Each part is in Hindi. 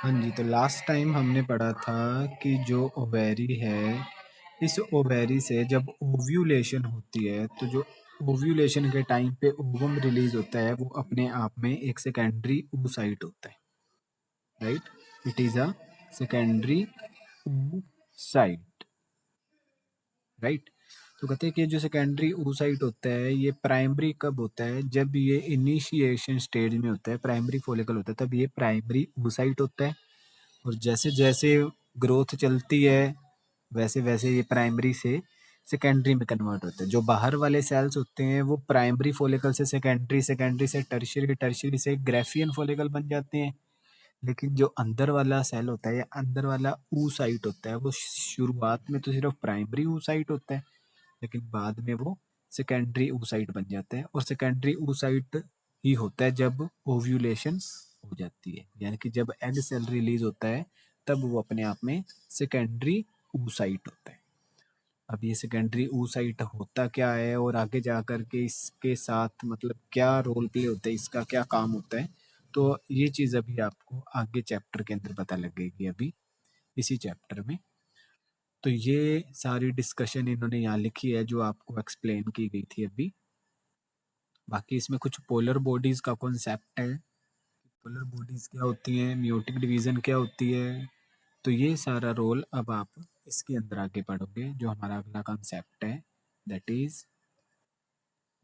हाँ जी, तो लास्ट टाइम हमने पढ़ा था कि जो ओवेरी है, इस ओवेरी से जब ओव्यूलेशन होती है, तो जो ओव्यूलेशन के टाइम पे ओवम रिलीज होता है, वो अपने आप में एक सेकेंडरी oocyte होता है, right? It is a secondary oocyte, right? तो कहते हैं कि जो सेकेंडरी oocyte होता है, ये प्राइमरी कब होता है? जब ये इनिशिएशन स्टेज में होता है, प्राइमरी फॉलिकल होता है, तब ये प्राइमरी oocyte होता है। और जैसे जैसे ग्रोथ चलती है, वैसे वैसे ये प्राइमरी से सेकेंडरी में कन्वर्ट होते हैं। जो बाहर वाले सेल्स होते हैं वो प्राइमरी फॉलिकल से सेकेंडरी, सेकेंडरी से टर्शियरी, टर्शियरी से ग्रेफियन फॉलिकल बन जाते हैं। लेकिन जो अंदर वाला सेल होता है या अंदर वाला oocyte होता है, वो शुरुआत में तो सिर्फ प्राइमरी oocyte होता है, लेकिन बाद में वो सेकेंडरी oocyte बन जाता है। और सेकेंडरी oocyte ही होता है जब ओव्यूलेशन हो जाती है, यानी कि जब एग सेल रिलीज होता है, तब वो अपने आप में सेकेंडरी oocyte होता है। अब ये सेकेंडरी oocyte होता क्या है और आगे जा कर के इसके साथ मतलब क्या रोल प्ले होता है, इसका क्या काम होता है, तो ये चीज़ अभी आपको आगे चैप्टर के अंदर पता लगेगी, अभी इसी चैप्टर में। तो ये सारी डिस्कशन इन्होंने यहाँ लिखी है जो आपको एक्सप्लेन की गई थी अभी। बाकी इसमें कुछ पोलर बॉडीज का कॉन्सेप्ट है, पोलर बॉडीज क्या होती हैं, मियोटिक डिवीजन क्या होती है, तो ये सारा रोल अब आप इसके अंदर आगे पढ़ोगे। जो हमारा अगला कॉन्सेप्ट है, दैट इज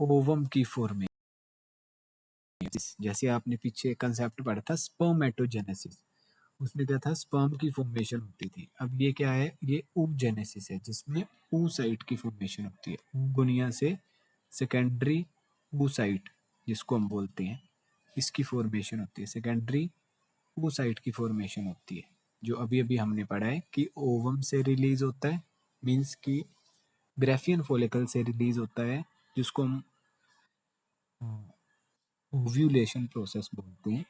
ओवम की फॉर्मेशन। जैसे आपने पीछे कंसेप्ट पढ़ा था स्पर्मेटोजेनेसिस, उसमें क्या था, स्पर्म की फॉर्मेशन होती थी। अब ये क्या है, ये oogenesis है, जिसमें oocyte की फॉर्मेशन होती है। oogonia से सेकेंडरी oocyte, जिसको हम बोलते हैं, इसकी फॉर्मेशन होती है, सेकेंडरी oocyte की फॉर्मेशन होती है। जो अभी अभी हमने पढ़ा है कि ओवम से रिलीज होता है, मीन्स कि ग्रेफियन फॉलिकल से रिलीज होता है, जिसको हम ओव्यूलेशन प्रोसेस बोलते हैं।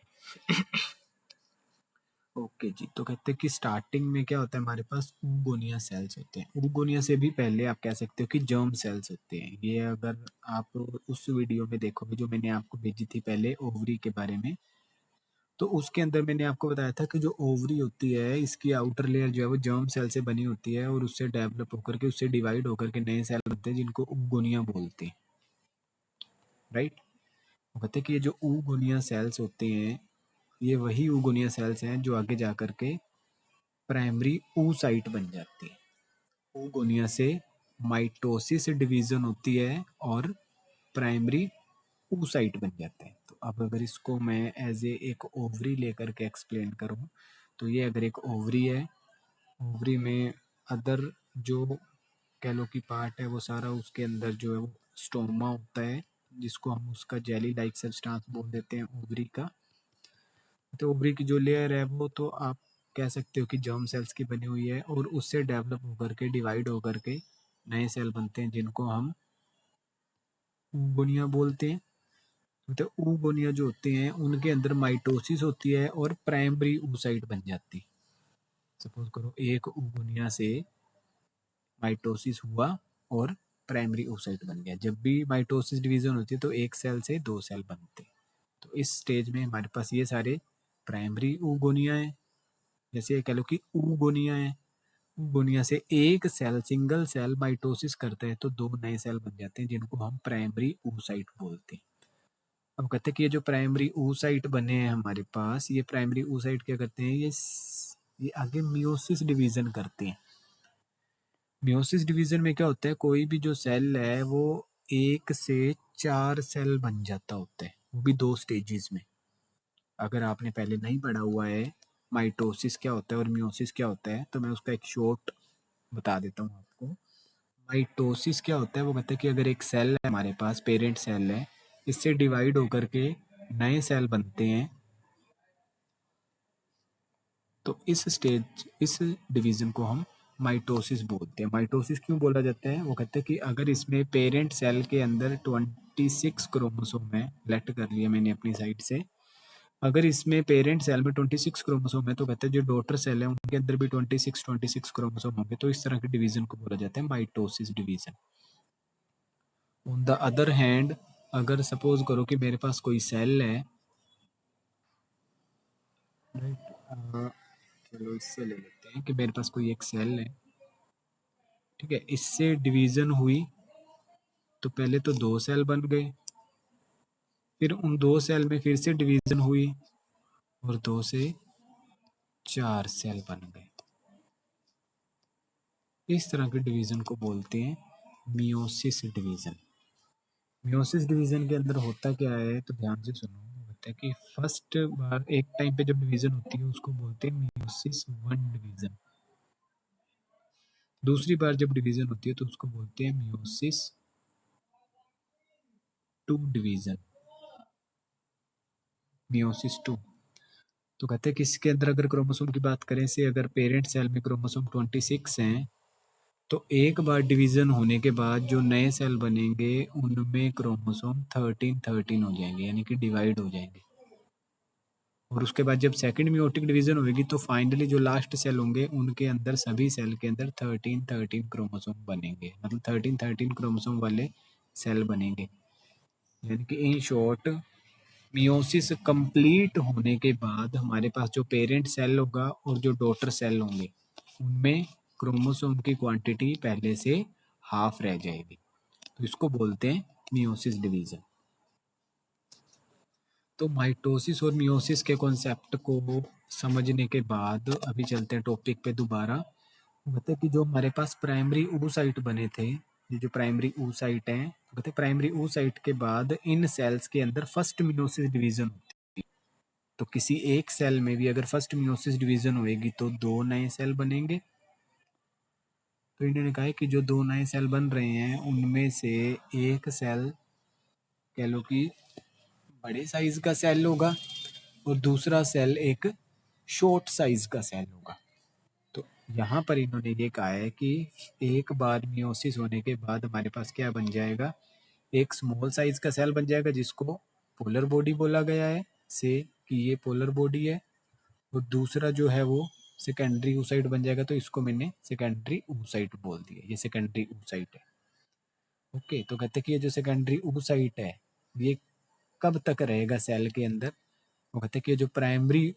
ओके जी, तो कहते हैं कि स्टार्टिंग में क्या होता है, हमारे पास oogonia सेल्स होते हैं। oogonia से भी पहले आप कह सकते हो कि जर्म सेल्स होते हैं। ये अगर आप उस वीडियो में देखोगे जो मैंने आपको भेजी थी पहले ओवरी के बारे में, तो उसके अंदर मैंने आपको बताया था कि जो ओवरी होती है, इसकी आउटर लेयर जो है वो जर्म सेल से बनी होती है, और उससे डेवलप होकर के, उससे डिवाइड होकर के नए सेल बनते हैं, जिनको oogonia बोलते हैं, राइट? वो कहते हैं कि ये जो oogonia सेल्स होते हैं, ये वही oogonia सेल्स हैं जो आगे जा कर के प्राइमरी oocyte बन जाती है। oogonia से माइटोसिस डिवीजन होती है और प्राइमरी oocyte बन जाते हैं। तो अब अगर इसको मैं एज ए एक ओवरी लेकर के एक्सप्लेन करूँ, तो ये अगर एक ओवरी है, ओवरी में अदर जो कह लो कि पार्ट है, वो सारा उसके अंदर जो है वो स्टोमा होता है, जिसको हम उसका जेली लाइक सब्सटेंस बोल देते हैं ओवरी का। तो ओवरी की जो लेयर है वो तो आप कह सकते हो कि जर्म सेल्स की बनी हुई है, और उससे डेवलप होकर के, डिवाइड होकर के नए सेल बनते हैं, जिनको हम oogonia बोलते हैं। तो oogonia जो होते हैं उनके अंदर माइटोसिस होती है और प्राइमरी oocyte बन जाती है। सपोज करो एक oogonia से माइटोसिस हुआ और प्राइमरी oocyte बन गया। जब भी माइटोसिस डिवीजन होती है तो एक सेल से दो सेल बनते हैं। तो इस स्टेज में हमारे पास ये सारे प्राइमरी oogonia है। जैसे कह लो कि oogonia है, oogonia से एक सेल, सिंगल सेल माइटोसिस करता है तो दो नए सेल बन जाते हैं, जिनको हम प्राइमरी oocyte बोलते हैं। अब कहते हैं कि ये जो प्राइमरी oocyte बने हैं हमारे पास, ये प्राइमरी oocyte क्या करते हैं, ये आगे मियोसिस डिवीजन करते हैं। मियोसिस डिवीजन में क्या होता है, कोई भी जो सेल है वो एक से चार सेल बन जाता होता है, वो भी दो स्टेजेस में। अगर आपने पहले नहीं पढ़ा हुआ है माइटोसिस क्या होता है और मियोसिस क्या होता है, तो मैं उसका एक शॉर्ट बता देता हूँ आपको। माइटोसिस क्या होता है, वो कहते हैं कि अगर एक सेल है हमारे पास, पेरेंट सेल है, इससे डिवाइड होकर के नए सेल बनते हैं, तो इस डिवीजन को हम माइटोसिस बोलते हैं। माइटोसिस क्यों बोला जाता है, वो कहते हैं कि अगर इसमें पेरेंट सेल के अंदर 26 क्रोमोसोम है, लेट कर लिया मैंने अपनी साइड से, अगर इसमें पेरेंट सेल में 26 क्रोमोसोम है, तो कहते हैं जो डॉटर सेल है उनके अंदर भी 26 क्रोमोसोम होंगे, तो इस तरह के डिवीजन को बोला जाता है mitosis division. On the other hand, अगर सपोज करो कि मेरे पास कोई सेल है, राइट, चलो इससे ले लेते हैं कि मेरे पास कोई एक सेल है, ठीक है, इससे डिवीजन हुई तो पहले तो 2 सेल बन गए, फिर उन 2 सेल में फिर से डिवीजन हुई और 2 से 4 सेल बन गए। इस तरह के डिवीजन को बोलते हैं मियोसिस डिवीजन। मियोसिस डिवीजन के अंदर होता क्या है, तो ध्यान से सुनो। होता है कि फर्स्ट बार एक टाइम पे जब डिवीजन होती है उसको बोलते हैं मियोसिस 1 डिवीजन। दूसरी बार जब डिवीजन होती है तो उसको बोलते हैं मियोसिस 2 डिवीजन, मियोसिस 2। तो कहते हैं कि इसके अंदर अगर क्रोमोसोम की बात करें से, अगर पेरेंट सेल में क्रोमोसोम 26 हैं तो एक बार डिवीजन होने के बाद जो नए सेल बनेंगे उनमें क्रोमोसोम 13 हो जाएंगे, यानी कि डिवाइड हो जाएंगे। और उसके बाद जब सेकंड मियोटिक डिवीजन होगी तो फाइनली जो लास्ट सेल होंगे उनके अंदर, सभी सेल के अंदर 13 क्रोमोसोम बनेंगे, मतलब 13 क्रोमोसोम वाले सेल बनेंगे। यानी कि इन शॉर्ट मियोसिस कंप्लीट होने के बाद हमारे पास जो पेरेंट सेल होगा और जो डॉटर सेल होंगे उनमें क्रोमोसोम की क्वांटिटी पहले से हाफ रह जाएगी, तो इसको बोलते हैं मियोसिस डिवीजन। तो माइटोसिस और मियोसिस के कॉन्सेप्ट को समझने के बाद अभी चलते हैं टॉपिक पे दोबारा। कहते हैं कि जो हमारे पास प्राइमरी oocyte बने थे, ये जो प्राइमरी oocyte हैं, तो कहते हैं प्राइमरी oocyte के बाद इन सेल्स के अंदर फर्स्ट मियोसिस डिवीजन होती है। तो किसी एक सेल में भी अगर फर्स्ट मियोसिस डिवीजन होएगी तो 2 नए सेल बनेंगे। तो इन्होंने कहा है कि जो 2 नए सेल बन रहे हैं उनमें से एक सेल कह लो कि बड़े साइज का सेल होगा और दूसरा सेल एक शॉर्ट साइज का सेल होगा। तो यहाँ पर इन्होंने ये कहा है कि एक बार मियोसिस होने के बाद हमारे पास क्या बन जाएगा, एक स्मॉल साइज का सेल बन जाएगा जिसको पोलर बॉडी बोला गया है, से कि ये पोलर बॉडी है। और दूसरा जो है वो सेकेंडरी oocyte बन जाएगा, तो इसको मैंने सेकेंडरी oocyte बोल दिया, ये सेकेंडरी oocyte है। ओके, तो कहते हैं कि ये जो सेकेंडरी oocyte है ये कब तक रहेगा सेल के अंदर। वो कहते हैं कि ये जो प्राइमरी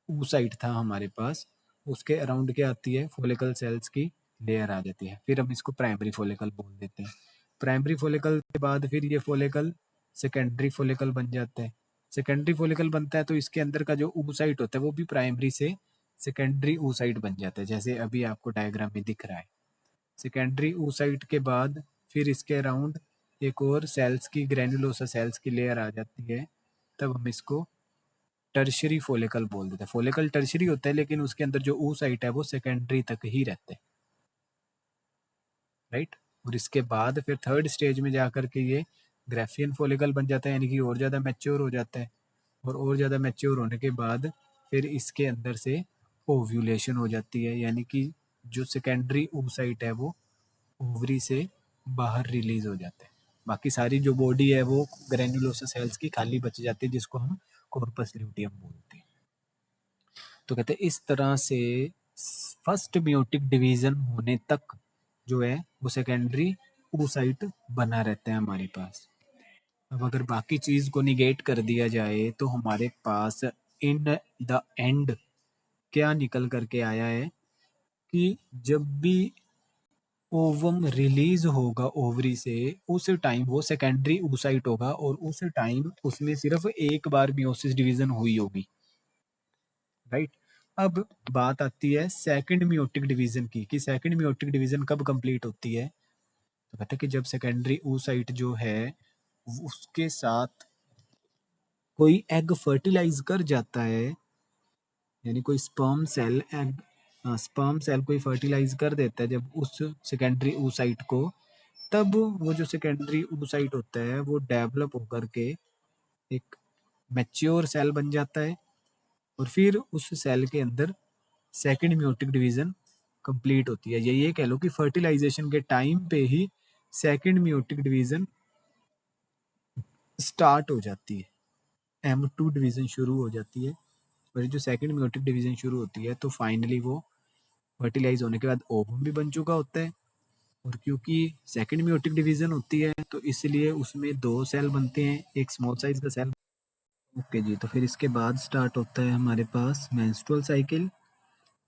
oocyte था हमारे पास उसके अराउंड क्या आती है, फॉलिकल सेल्स की लेयर आ जाती है, फिर हम इसको प्राइमरी फॉलिकल बोल देते हैं। प्राइमरी फॉलिकल के बाद फिर ये फॉलिकल सेकेंडरी फॉलिकल बन जाता है। सेकेंडरी फॉलिकल बनता है तो इसके अंदर का जो oocyte होता है वो भी प्राइमरी से सेकेंडरी oocyte बन जाता है, जैसे अभी आपको डायग्राम में दिख रहा है। सेकेंडरी oocyte के बाद फिर इसके अराउंड एक और सेल्स की, ग्रेन्युलोसा सेल्स की लेयर आ जाती है, तब हम इसको टर्शरी फॉलिकल बोल देते हैं। फॉलिकल टर्शरी होता है लेकिन उसके अंदर जो oocyte है वो सेकेंडरी तक ही रहते हैं, राइट। और इसके बाद फिर थर्ड स्टेज में जाकर के ये ग्राफियन फॉलिकल बन जाता है, यानी कि और ज़्यादा मैच्योर हो जाता है। और ज़्यादा मैच्योर होने के बाद फिर इसके अंदर से ओव्यूलेशन हो जाती है, यानी कि जो सेकेंडरी oocyte है वो ओवरी से बाहर रिलीज हो जाता है। बाकी सारी जो बॉडी है वो ग्रेन्युलोसा सेल्स की खाली बच जाती है, जिसको हम कॉर्पस ल्यूटियम बोलते हैं। तो कहते हैं इस तरह से फर्स्ट मियोटिक डिवीजन होने तक जो है वो सेकेंडरी oocyte बना रहता है हमारे पास। अब अगर बाकी चीज को निगेट कर दिया जाए तो हमारे पास इन द एंड क्या निकल करके आया है कि जब भी ओवम रिलीज होगा ओवरी से उस टाइम वो सेकेंडरी oocyte होगा और उस टाइम उसमें सिर्फ एक बार मियोसिस डिवीजन हुई होगी, राइट। अब बात आती है सेकंड मियोटिक डिवीजन की, कि सेकंड मियोटिक डिवीजन कब कंप्लीट होती है। तो कहते हैं कि जब सेकेंडरी oocyte जो है उसके साथ कोई एग फर्टिलाइज कर जाता है, यानी कोई sperm cell egg, sperm cell कोई फर्टिलाइज कर देता है जब उस सेकेंडरी oocyte को, तब वो जो सेकेंडरी oocyte होता है वो डेवलप होकर के एक मैच्योर सेल बन जाता है और फिर उस सेल के अंदर सेकंड मियोटिक डिवीजन कंप्लीट होती है। ये कह लो कि फर्टिलाइजेशन के टाइम पे ही सेकंड मियोटिक डिवीजन स्टार्ट हो जाती है, M2 डिवीजन शुरू हो जाती है। और जो सेकंड मियोटिक डिवीजन शुरू होती है तो फाइनली वो फर्टिलाइज होने के बाद ओवम भी बन चुका होता है। और क्योंकि सेकंड मियोटिक डिवीजन होती है तो इसलिए उसमें 2 सेल बनते हैं, एक स्मॉल साइज का सेल ओके जी, तो फिर इसके बाद स्टार्ट होता है हमारे पास मेंस्ट्रुअल साइकिल।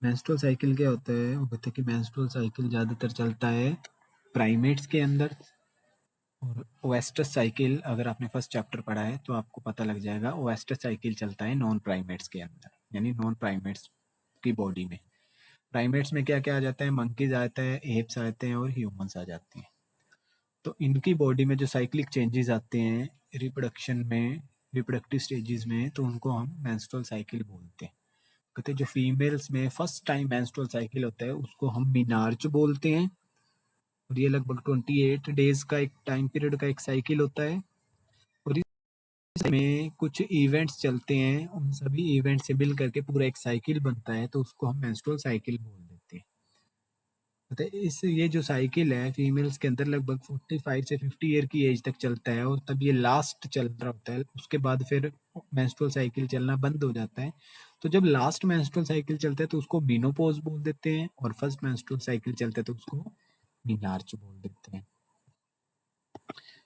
मेंस्ट्रुअल साइकिल क्या होता है? वो कहते हैं कि मेंस्ट्रुअल साइकिल ज़्यादातर चलता है प्राइमेट्स के अंदर, और ओएस्टस साइकिल अगर आपने फर्स्ट चैप्टर पढ़ा है तो आपको पता लग जाएगा, ओएस्टस साइकिल चलता है नॉन प्राइमेट्स के अंदर, यानी नॉन प्राइमेट्स की बॉडी में। प्राइमेट्स में क्या क्या आ जाता है? मंकीज आते हैं, एप्स आते हैं और ह्यूमंस आ जाते हैं। तो इनकी बॉडी में जो साइक्लिक चेंजेस आते हैं रिप्रोडक्शन में, रिप्रोडक्टिव स्टेजेस में, तो उनको हम मेंस्ट्रुअल साइकिल बोलते हैं। कहते हैं जो फीमेल्स में फर्स्ट टाइम मेंस्ट्रुअल साइकिल होता है उसको हम मीनार्च बोलते हैं, और ये लगभग 28 डेज का एक टाइम पीरियड का एक साइकिल होता है। और इसमें कुछ इवेंट्स चलते हैं, उन सभी इवेंट से मिल करके पूरा एक साइकिल बनता है, तो उसको हम मेंस्ट्रुअल साइकिल बोल देते हैं। मतलब इस ये जो साइकिल है फीमेल्स के अंदर लगभग 45 से 50 ईयर की एज तक चलता है, और तब ये लास्ट चल रहा होता है। उसके बाद फिर मेंस्ट्रुअल साइकिल चलना बंद हो जाता है। तो जब लास्ट मेंस्ट्रुअल साइकिल चलता है तो उसको मेनोपॉज बोल देते हैं, और फर्स्ट मेंस्ट्रुअल साइकिल चलता है तो उसको मीनार्च बोल देते हैं।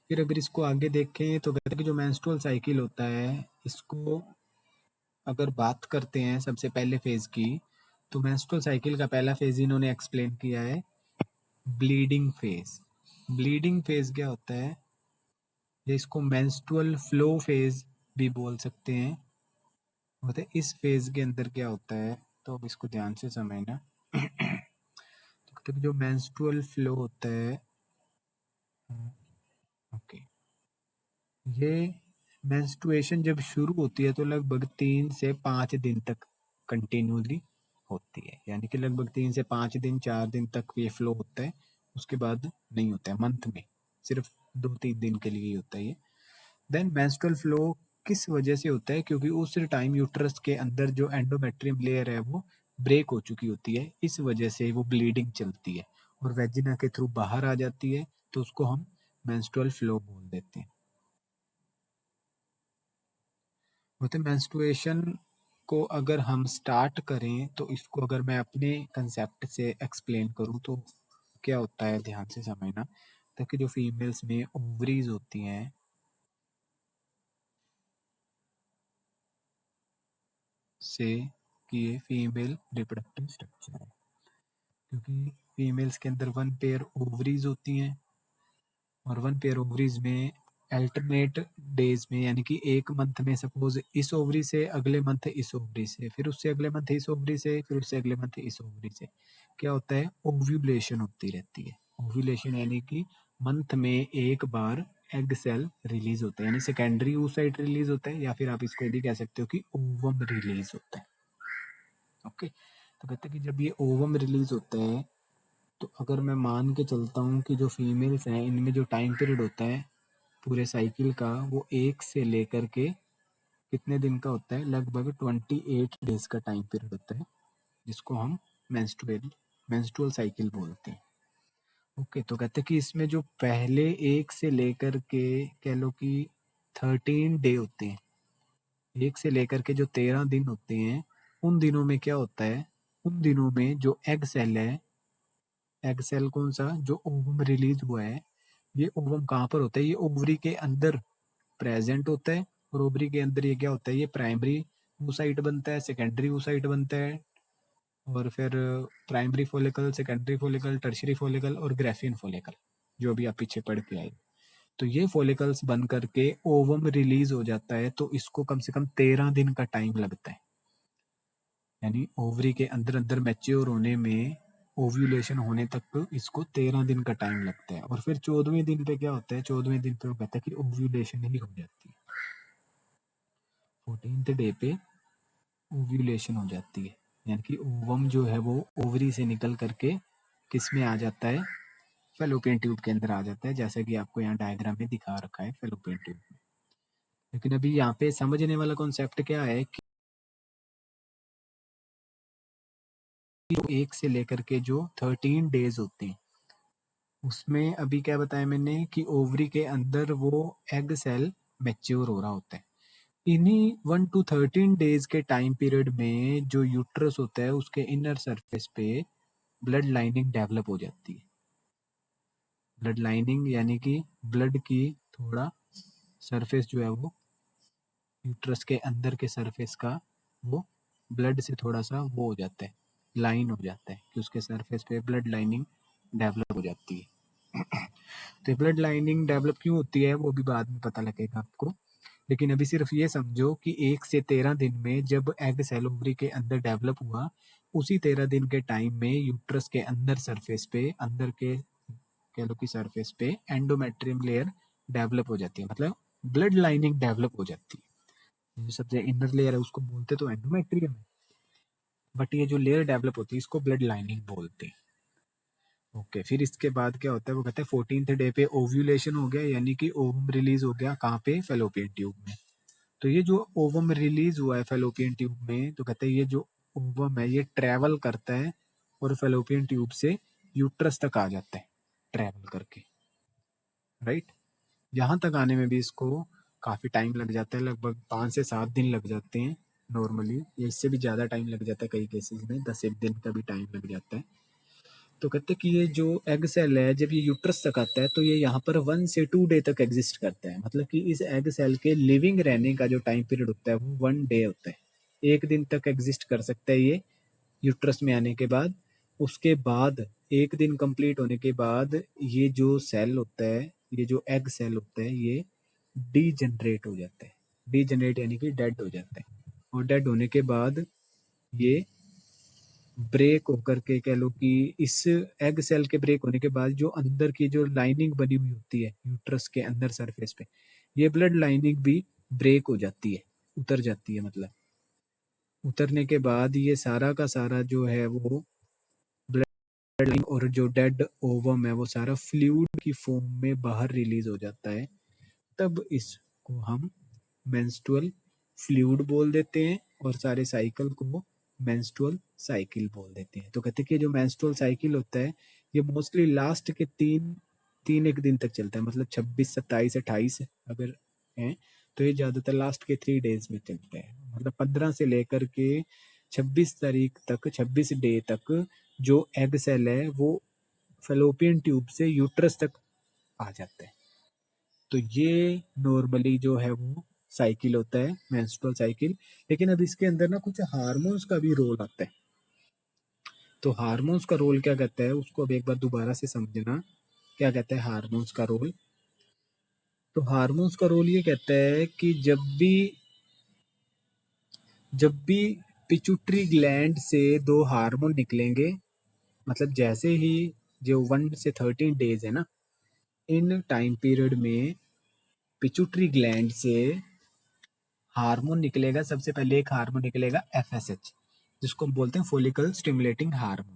फिर अगर इसको आगे देखें तो कहते हैं कि जो मेंस्ट्रुअल साइकिल होता है इसको अगर बात करते हैं सबसे पहले फेज की, तो मेंस्ट्रुअल साइकिल का पहला फेज इन्होंने एक्सप्लेन किया है ब्लीडिंग फेज। ब्लीडिंग फेज क्या होता है? या इसको मेंस्ट्रुअल फ्लो फेज भी बोल सकते हैं। मतलब इस फेज के अंदर क्या होता है, तो अब इसको ध्यान से समझना। तो जो मेंस्ट्रुअल फ्लो होता है, ओके, ये मेंस्ट्रुएशन जब शुरू होती है तो लगभग 3 से 5 दिन तक कंटिन्यूसली होती है, यानी कि लगभग 3 से 5 दिन 4 दिन तक ये फ्लो होता है। उसके बाद नहीं होता है, मंथ में सिर्फ 2-3 दिन के लिए ही होता है ये। देन मेंस्ट्रुअल फ्लो किस वजह से होता है? क्योंकि उस टाइम यूट्रस के अंदर जो एंडोमेट्रियम लेयर है वो ब्रेक हो चुकी होती है, इस वजह से वो ब्लीडिंग चलती है और वेजिना के थ्रू बाहर आ जाती है, तो उसको हम मेंस्ट्रुअल फ्लो बोल देते हैं। मतलब मेंस्ट्रुएशन को अगर हम स्टार्ट करें तो इसको अगर मैं अपने कंसेप्ट से एक्सप्लेन करूं तो क्या होता है, ध्यान से समझना। ताकि जो फीमेल्स में ओवरीज होती हैं, से कि ये फीमेल रिप्रोडक्टिव स्ट्रक्चर है, क्योंकि फीमेल्स के अंदर 1 पेयर ओवरीज होती हैं, और 1 पेयर ओवरीज में अल्टरनेट डेज में, यानी कि एक मंथ में सपोज इस ओवरी से, अगले मंथ इस ओवरी से, फिर उससे अगले मंथ इस ओवरी से, फिर उससे अगले मंथ इस ओवरी से क्या होता है, ओव्यूलेशन होती रहती है। ओव्यूलेशन यानी कि मंथ में एक बार एग सेल रिलीज होता है, यानी सेकेंडरी oocyte रिलीज होता है, या फिर आप इसको ये भी कह सकते हो कि ओवम रिलीज होता है। ओके, तो कहते हैं कि जब ये ओवम रिलीज होता है, तो अगर मैं मान के चलता हूँ कि जो फीमेल्स हैं इनमें जो टाइम पीरियड होता है पूरे साइकिल का, वो 1 से लेकर के कितने दिन का होता है, लगभग 28 डेज का टाइम पीरियड होता है, जिसको हम मेंस्ट्रुअल साइकिल बोलते हैं। ओके, तो कहते हैं कि इसमें जो पहले 1 से लेकर के कह लो कि 13 डे होते हैं, 1 से लेकर के जो 13 दिन होते हैं, उन दिनों में क्या होता है, उन दिनों में जो एग सेल है, एग सेल कौन सा, जो ओवम रिलीज हुआ है, ये ओवम कहाँ पर होता है, ये ओवरी के अंदर प्रेजेंट होता है। और ओवरी के अंदर ये क्या होता है, ये प्राइमरी oocyte बनता है, सेकेंडरी oocyte बनता है, और फिर primary follicle, secondary follicle, tertiary follicle और ग्रेफियन फॉलिकल, जो अभी आप पीछे पढ़ के आए। तो ये फॉलिकल्स बन करके ओवम रिलीज हो जाता है, तो इसको कम से कम 13 दिन का टाइम लगता है, यानी ओवरी के अंदर अंदर मैच्योर होने में, ओव्यूलेशन होने तक इसको 13 दिन का टाइम लगता है। और फिर 14वें दिन पे क्या होता है, 14वें दिन पे वो कहता है कि ओव्यूलेशन ही हो जाती है, 14th डे पे ओव्यूलेशन हो जाती है, यानी कि ओवम जो है वो ओवरी से निकल करके किस में आ जाता है, फेलोपियन ट्यूब के अंदर आ जाता है, जैसा कि आपको यहाँ डायग्राम में दिखा रखा है फेलोपियन ट्यूब में। लेकिन अभी यहाँ पे समझने वाला कॉन्सेप्ट क्या है कि 1 से लेकर के जो 13 डेज होते हैं, उसमें अभी क्या बताया मैंने कि ओवरी के अंदर वो एग सेल मैच्योर हो रहा होता है। इन्हीं 1 to 13 डेज के टाइम पीरियड में जो यूट्रस होता है उसके इनर सरफेस पे ब्लड लाइनिंग डेवलप हो जाती है। ब्लड लाइनिंग यानी कि ब्लड की थोड़ा सरफेस जो है वो यूट्रस के अंदर के सरफेस का वो ब्लड से थोड़ा सा वो हो जाता है, लाइन हो जाता है कि उसके सरफेस पे ब्लड लाइनिंग डेवलप हो जाती है। तो ब्लड लाइनिंग डेवलप क्यों होती है वो भी बाद में पता लगेगा आपको, लेकिन अभी सिर्फ ये समझो कि 1 से 13 दिन में जब एग सेल ओवरी के अंदर डेवलप हुआ, उसी 13 दिन के टाइम में यूट्रस के अंदर सरफेस पे, अंदर के कह लो कि सरफेस पे एंडोमेट्रियम लेयर डेवलप हो जाती है, मतलब ब्लड लाइनिंग डेवलप हो जाती है। जो सबसे इनर लेयर है उसको बोलते तो एंडोमेट्रियम है, बट ये जो लेयर डेवलप होती है इसको ब्लड लाइनिंग बोलते हैं। ओके, फिर इसके बाद क्या होता है, वो कहते हैं 14th डे पे ओव्यूलेशन हो गया, यानी कि ओवम रिलीज हो गया। कहाँ पे? फेलोपियन ट्यूब में। तो ये जो ओवम रिलीज हुआ है फेलोपियन ट्यूब में, तो कहते हैं ये जो ओवम है ये ट्रेवल करता है और फेलोपियन ट्यूब से यूट्रस तक आ जाता है ट्रेवल करके, राइट। यहाँ तक आने में भी इसको काफ़ी टाइम लग जाता है, लगभग 5 से 7 दिन लग जाते हैं नॉर्मली, या इससे भी ज़्यादा टाइम लग जाता है कई केसेस में, 10 एक दिन का भी टाइम लग जाता है। तो कहते हैं कि ये जो एग सेल है जब ये यूट्रस तक आता है तो ये यहाँ पर 1 से 2 डे तक एग्जिस्ट करता है, मतलब कि इस एग सेल के लिविंग रहने का जो टाइम पीरियड होता है वो 1 डे होता है, 1 दिन तक एग्जिस्ट कर सकता है ये यूट्रस में आने के बाद। उसके बाद 1 दिन कंप्लीट होने के बाद ये जो सेल होता है, ये जो एग सेल होता है ये डीजनरेट हो जाता है, डीजनरेट यानी कि डेड हो जाता है, और डेड होने के बाद ये ब्रेक होकर के कह लो कि इस एग सेल के ब्रेक होने के बाद जो अंदर की जो लाइनिंग बनी हुई होती है यूट्रस के अंदर सरफेस पे, ये ब्लड लाइनिंग भी ब्रेक हो जाती है, उतर जाती है, मतलब उतरने के बाद ये सारा का सारा जो है वो ब्लड लाइनिंग और जो डेड ओवम है वो सारा फ्लूइड की फॉर्म में बाहर रिलीज हो जाता है। तब इसको हम मेंस्ट्रुअल फ्लूइड बोल देते हैं और सारे साइकिल को मेंस्ट्रुअल साइकिल बोल देते हैं। तो कहते हैं कि जो मेंस्ट्रुअल साइकिल होता है ये मोस्टली लास्ट के तीन एक दिन तक चलता है, मतलब 26, 27, 28 अगर है तो ये ज़्यादातर लास्ट के 3 डेज में चलता है, मतलब 15 से लेकर के 26 तारीख तक, 26 डे तक जो एग सेल है वो फेलोपियन ट्यूब से यूट्रस तक आ जाता है। तो ये नॉर्मली जो है वो साइकिल होता है, मेंस्ट्रुअल साइकिल। लेकिन अब इसके अंदर ना कुछ हार्मोन्स का भी रोल आता है। तो हार्मोन्स का रोल क्या कहता है उसको अब एक बार दोबारा से समझना, क्या कहता है हार्मोन्स का रोल। तो हार्मोन्स का रोल ये कहता है कि जब भी पिट्यूटरी ग्लैंड से 2 हार्मोन निकलेंगे, मतलब जैसे ही जो 1 से 13 डेज है ना, इन टाइम पीरियड में पिट्यूटरी ग्लैंड से हार्मोन निकलेगा। सबसे पहले एक हार्मोन निकलेगा FSH, जिसको हम बोलते हैं फॉलिकल स्टिमुलेटिंग हार्मोन।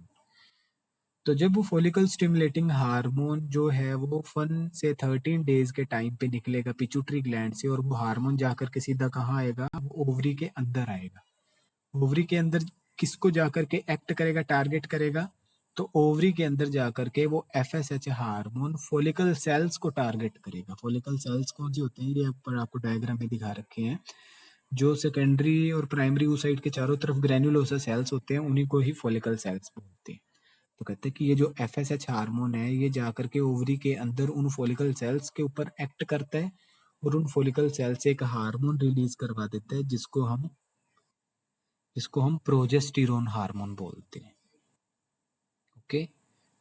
तो जब वो फॉलिकल स्टिमुलेटिंग हार्मोन जो है वो 1 से 13 डेज के टाइम पे निकलेगा पिट्यूटरी ग्लैंड से, और वो हार्मोन जाकर के सीधा कहाँ आएगा, वो ओवरी के अंदर आएगा। ओवरी के अंदर किसको जाकर के एक्ट करेगा, टारगेट करेगा, तो ओवरी के अंदर जाकर के वो FSH हार्मोन फॉलिकल सेल्स को टारगेट करेगा। फॉलिकल सेल्स कौन सी होते हैं ये ऊपर आपको डायग्राम में दिखा रखे हैं, जो सेकेंडरी और प्राइमरी oocyte के चारों तरफ ग्रेन्युलोसा सेल्स होते हैं उन्हीं को ही फॉलिकल सेल्स बोलते हैं। तो कहते हैं कि ये जो FSH हार्मोन है ये जाकर के ओवरी के अंदर उन फॉलिकल सेल्स के ऊपर एक्ट करता है और उन फॉलिकल सेल से एक हार्मोन रिलीज करवा देता है जिसको हम प्रोजेस्टेरोन हार्मोन बोलते हैं। ओके,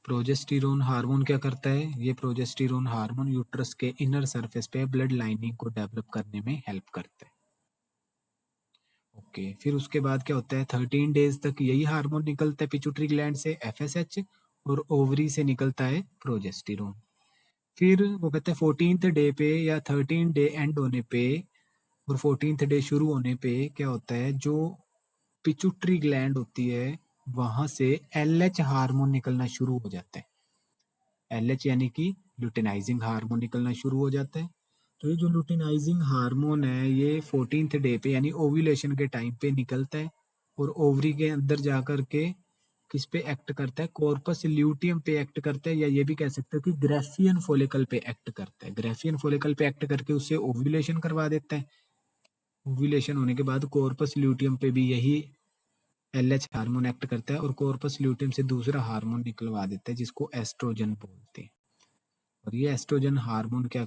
प्रोजेस्टेरोन हार्मोन क्या करता है, ये प्रोजेस्टेरोन हार्मोन यूट्रस के इनर सरफेस पे ब्लड लाइनिंग को डेवलप करने में हेल्प करता है। ओके, फिर उसके बाद क्या होता है, 13 डेज तक यही हार्मोन निकलता है पिट्यूटरी ग्लैंड से FSH, और ओवरी से निकलता है प्रोजेस्टेरोन। फिर वो कहते हैं 14th डे पे या 13 डे एंड होने पे और 14th डे शुरू होने पे क्या होता है, जो पिट्यूटरी ग्लैंड होती है वहां से LH हार्मोन निकलना शुरू हो जाता है। LH यानी कि ल्यूटिनाइजिंग हार्मोन निकलना शुरू हो जाता है। तो ये जो ल्यूटिनाइजिंग हार्मोन है ये 14th डे पे यानी ओव्यूलेशन के टाइम पे निकलता है और ओवरी के अंदर जाकर के किस पे एक्ट करता है, कॉर्पस ल्यूटियम पे एक्ट करता है, या ये भी कह सकते हो कि ग्रेफियन फॉलिकल पे एक्ट करता है। ग्रेफियन फॉलिकल पे एक्ट करके उससे ओव्यूलेशन करवा देता है। ओव्यूलेशन होने के बाद कॉर्पस ल्यूटियम पे भी यही LH हार्मोन एक्ट करता है और कॉर्पस ल्यूटियम से दूसरा हार्मोन निकलवा देता है जिसको एस्ट्रोजन बोलते हैं। और ये एस्ट्रोजन हार्मोन क्या